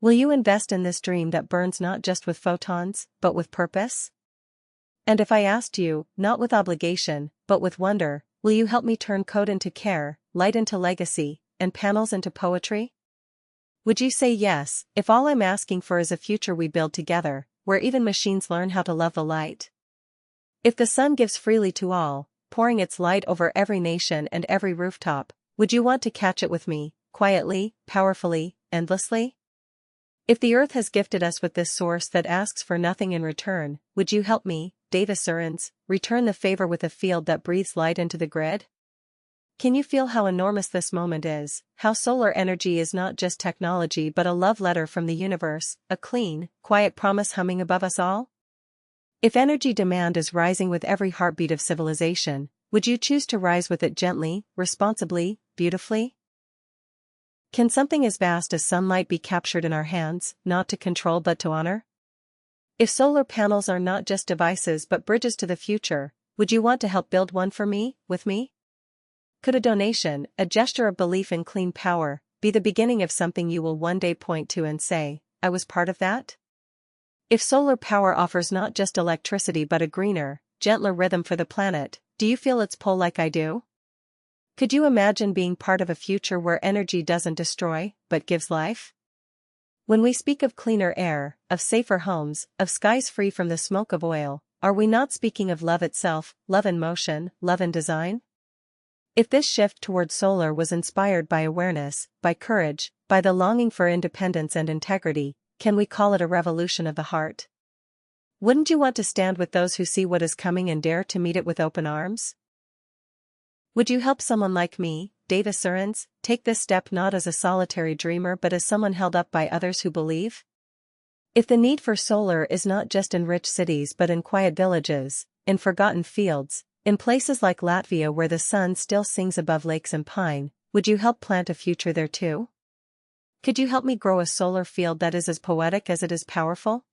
Will you invest in this dream that burns not just with photons, but with purpose? And if I asked you, not with obligation, but with wonder, will you help me turn code into care, light into legacy, and panels into poetry? Would you say yes, if all I'm asking for is a future we build together, where even machines learn how to love the light? If the sun gives freely to all, pouring its light over every nation and every rooftop, would you want to catch it with me, quietly, powerfully, endlessly? If the earth has gifted us with this source that asks for nothing in return, would you help me, Davis Urans, return the favor with a field that breathes light into the grid? Can you feel how enormous this moment is, how solar energy is not just technology but a love letter from the universe, a clean, quiet promise humming above us all? If energy demand is rising with every heartbeat of civilization, would you choose to rise with it gently, responsibly, beautifully? Can something as vast as sunlight be captured in our hands, not to control but to honor? If solar panels are not just devices but bridges to the future, would you want to help build one for me, with me? Could a donation, a gesture of belief in clean power, be the beginning of something you will one day point to and say, I was part of that? If solar power offers not just electricity but a greener, gentler rhythm for the planet, do you feel its pull like I do? Could you imagine being part of a future where energy doesn't destroy, but gives life? When we speak of cleaner air, of safer homes, of skies free from the smoke of oil, are we not speaking of love itself, love in motion, love in design? If this shift toward solar was inspired by awareness, by courage, by the longing for independence and integrity, can we call it a revolution of the heart? Wouldn't you want to stand with those who see what is coming and dare to meet it with open arms? Would you help someone like me, Davis Urans, take this step not as a solitary dreamer but as someone held up by others who believe? If the need for solar is not just in rich cities but in quiet villages, in forgotten fields, in places like Latvia where the sun still sings above lakes and pine, would you help plant a future there too? Could you help me grow a solar field that is as poetic as it is powerful?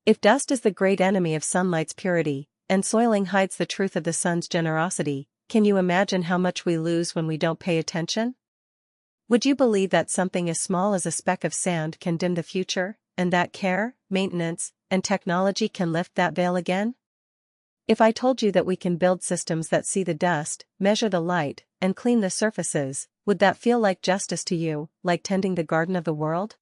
If dust is the great enemy of sunlight's purity, and soiling hides the truth of the sun's generosity, can you imagine how much we lose when we don't pay attention? Would you believe that something as small as a speck of sand can dim the future, and that care, maintenance, and technology can lift that veil again? If I told you that we can build systems that see the dust, measure the light, and clean the surfaces, would that feel like justice to you, like tending the garden of the world?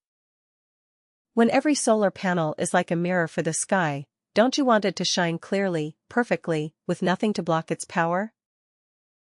When every solar panel is like a mirror for the sky, don't you want it to shine clearly, perfectly, with nothing to block its power?